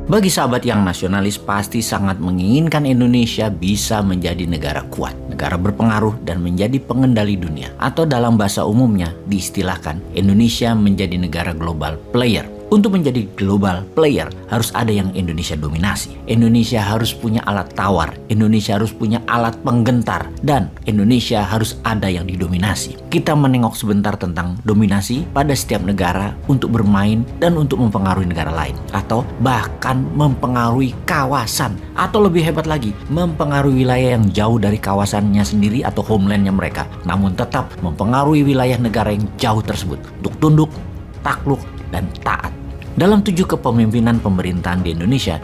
Bagi sahabat yang nasionalis pasti sangat menginginkan Indonesia bisa menjadi negara kuat, negara berpengaruh dan menjadi pengendali dunia. Atau dalam bahasa umumnya diistilahkan Indonesia menjadi negara global player. Untuk menjadi global player harus ada yang Indonesia dominasi. Indonesia harus punya alat tawar, Indonesia harus punya alat penggentar, dan Indonesia harus ada yang didominasi. Kita menengok sebentar tentang dominasi pada setiap negara untuk bermain dan untuk mempengaruhi negara lain. Atau bahkan mempengaruhi kawasan. Atau lebih hebat lagi, mempengaruhi wilayah yang jauh dari kawasannya sendiri atau homelandnya mereka. Namun tetap mempengaruhi wilayah negara yang jauh tersebut untuk tunduk, takluk, dan taat. Dalam 7 kepemimpinan pemerintahan di Indonesia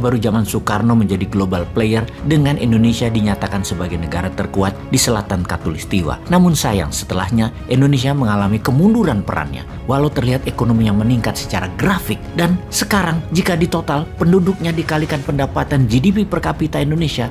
baru zaman Soekarno menjadi global player dengan Indonesia dinyatakan sebagai negara terkuat di selatan Katulistiwa. Namun sayang setelahnya Indonesia mengalami kemunduran perannya walau terlihat ekonominya meningkat secara grafik. Dan sekarang jika ditotal penduduknya dikalikan pendapatan GDP per kapita Indonesia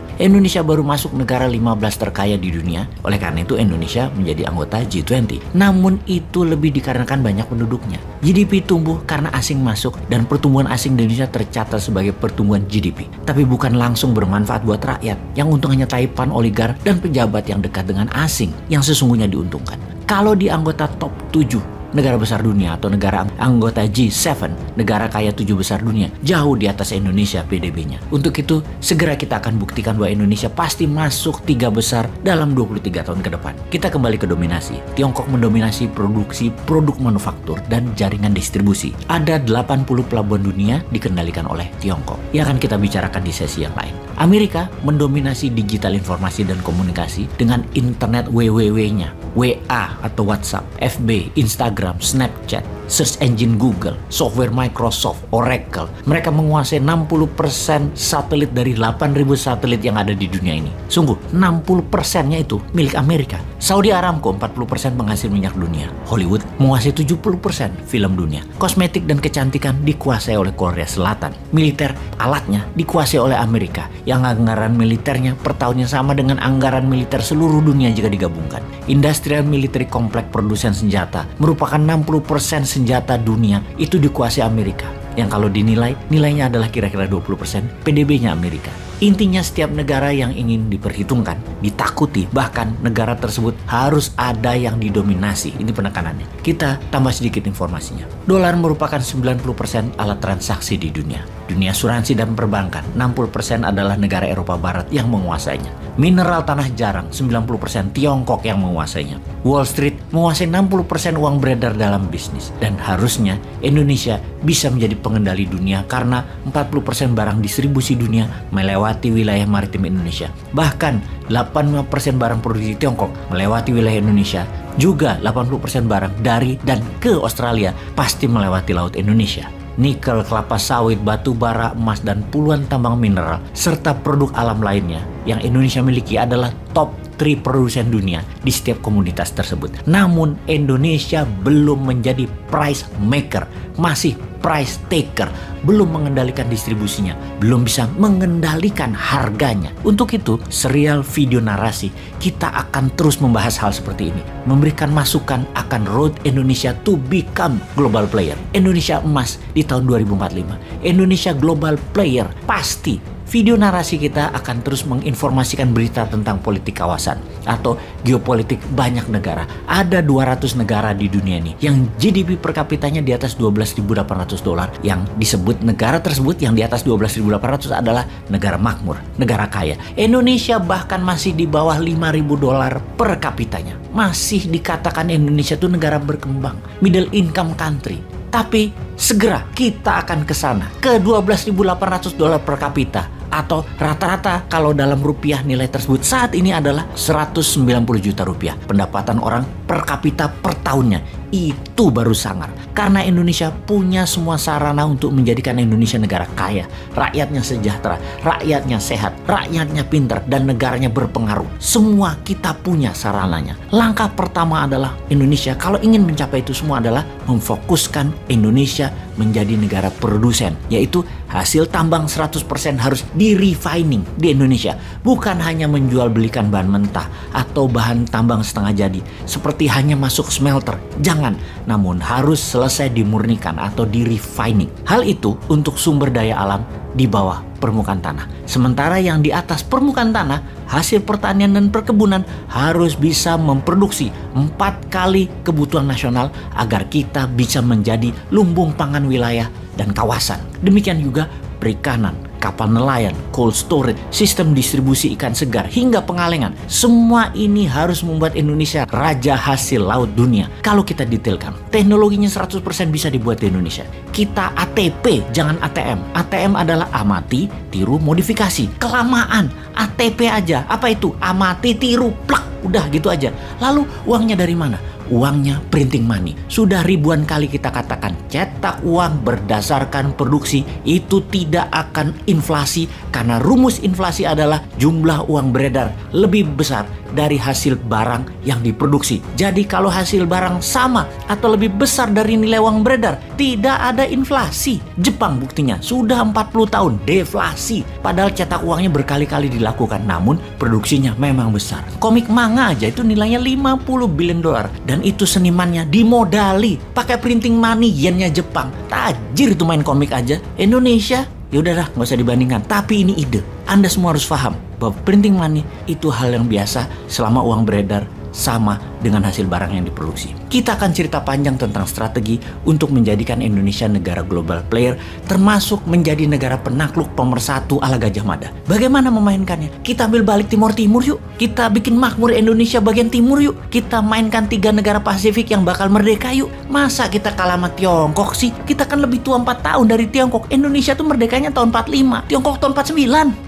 baru masuk negara 15 terkaya di dunia. Oleh karena itu Indonesia menjadi anggota G20. Namun itu lebih dikarenakan banyak penduduknya. GDP tumbuh karena asing masuk dan pertumbuhan asing di Indonesia tercatat sebagai pertumbuhan GDP. Tapi bukan langsung bermanfaat buat rakyat yang untung hanya taipan, oligar, dan pejabat yang dekat dengan asing yang sesungguhnya diuntungkan. Kalau di anggota top 7 negara besar dunia atau negara anggota G7, negara kaya 7 besar dunia, jauh di atas Indonesia PDB-nya. Untuk itu, segera kita akan buktikan bahwa Indonesia pasti masuk 3 besar dalam 23 tahun ke depan. Kita kembali ke dominasi. Tiongkok mendominasi produksi produk manufaktur dan jaringan distribusi. Ada 80 pelabuhan dunia dikendalikan oleh Tiongkok. Yang akan kita bicarakan di sesi yang lain. Amerika mendominasi digital informasi dan komunikasi dengan internet WWW-nya, WA atau WhatsApp, FB, Instagram, Snapchat, search engine Google, software Microsoft, Oracle. Mereka menguasai 60% satelit dari 8.000 satelit yang ada di dunia ini. Sungguh, 60%-nya itu milik Amerika. Saudi Aramco 40% penghasil minyak dunia. Hollywood menguasai 70% film dunia. Kosmetik dan kecantikan dikuasai oleh Korea Selatan. Militer, alatnya dikuasai oleh Amerika. Yang anggaran militernya per tahunnya sama dengan anggaran militer seluruh dunia jika digabungkan. Industrial military kompleks produsen senjata merupakan 60% senjata dunia itu dikuasai Amerika. Yang kalau dinilai, nilainya adalah kira-kira 20% PDB-nya Amerika. Intinya setiap negara yang ingin diperhitungkan, ditakuti, bahkan negara tersebut harus ada yang didominasi. Ini penekanannya. Kita tambah sedikit informasinya. Dolar merupakan 90% alat transaksi di dunia. Dunia asuransi dan perbankan, 60% adalah negara Eropa Barat yang menguasainya. Mineral tanah jarang, 90% Tiongkok yang menguasainya. Wall Street menguasai 60% uang beredar dalam bisnis. Dan harusnya Indonesia bisa menjadi pengendali dunia karena 40% barang distribusi dunia melewati wilayah maritim Indonesia. Bahkan 85% barang produksi Tiongkok melewati wilayah Indonesia. Juga 80% barang dari dan ke Australia pasti melewati laut Indonesia. Nikel, kelapa sawit, batu bara, emas, dan puluhan tambang mineral, serta produk alam lainnya yang Indonesia miliki adalah top 3 produsen dunia di setiap komunitas tersebut. Namun Indonesia belum menjadi price maker, masih price taker, belum mengendalikan distribusinya, belum bisa mengendalikan harganya. Untuk itu, serial video narasi kita akan terus membahas hal seperti ini, memberikan masukan akan road Indonesia to become global player. Indonesia emas di tahun 2045, Indonesia global player pasti. Video narasi kita akan terus menginformasikan berita tentang politik kawasan atau geopolitik banyak negara. Ada 200 negara di dunia ini yang GDP per kapitanya di atas $12.800. Yang disebut negara tersebut yang di atas 12.800 adalah negara makmur, negara kaya. Indonesia bahkan masih di bawah $5.000 per kapitanya. Masih dikatakan Indonesia itu negara berkembang, middle income country. Tapi segera kita akan ke sana, ke $12.800 per kapita. Atau rata-rata kalau dalam rupiah nilai tersebut saat ini adalah 190 juta rupiah. Pendapatan orang per kapita per tahunnya. Itu baru sangar. Karena Indonesia punya semua sarana untuk menjadikan Indonesia negara kaya. Rakyatnya sejahtera, rakyatnya sehat, rakyatnya pintar, dan negaranya berpengaruh. Semua kita punya sarananya. Langkah pertama adalah Indonesia kalau ingin mencapai itu semua adalah memfokuskan Indonesia menjadi negara produsen. Yaitu hasil tambang 100% harus di-refining di Indonesia. Bukan hanya menjual belikan bahan mentah atau bahan tambang setengah jadi. Seperti hanya masuk smelter. Jangan Jangan, namun harus selesai dimurnikan atau di-refining. Hal itu untuk sumber daya alam di bawah permukaan tanah. Sementara yang di atas permukaan tanah, hasil pertanian dan perkebunan harus bisa memproduksi 4 kali kebutuhan nasional agar kita bisa menjadi lumbung pangan wilayah dan kawasan. Demikian juga perikanan, kapal nelayan, cold storage, sistem distribusi ikan segar, hingga pengalengan. Semua ini harus membuat Indonesia raja hasil laut dunia. Kalau kita detailkan, teknologinya 100% bisa dibuat di Indonesia. Kita ATP, jangan ATM. ATM adalah amati, tiru, modifikasi. Kelamaan, ATP aja. Apa itu? Amati, tiru, plak. Udah gitu aja. Lalu uangnya dari mana? Uangnya printing money. Sudah ribuan kali kita katakan, cetak uang berdasarkan produksi itu tidak akan inflasi, karena rumus inflasi adalah jumlah uang beredar lebih besar dari hasil barang yang diproduksi. Jadi kalau hasil barang sama atau lebih besar dari nilai uang beredar, tidak ada inflasi. Jepang buktinya sudah 40 tahun deflasi, padahal cetak uangnya berkali-kali dilakukan, namun produksinya memang besar. Komik manga aja itu nilainya 50 billion dolar, dan itu senimannya dimodali pakai printing money yennya Jepang. Tajir itu main komik aja. Indonesia ya udahlah, nggak usah dibandingkan. Tapi ini ide. Anda semua harus paham bahwa printing money itu hal yang biasa selama uang beredar sama dengan hasil barang yang diproduksi. Kita akan cerita panjang tentang strategi untuk menjadikan Indonesia negara global player, termasuk menjadi negara penakluk pemersatu ala Gajah Mada. Bagaimana memainkannya? Kita ambil balik Timur Timur yuk. Kita bikin makmur Indonesia bagian timur yuk. Kita mainkan 3 negara Pasifik yang bakal merdeka yuk. Masa kita kalah sama Tiongkok sih? Kita kan lebih tua 4 tahun dari Tiongkok. Indonesia tuh merdekanya tahun 45, Tiongkok tahun 49.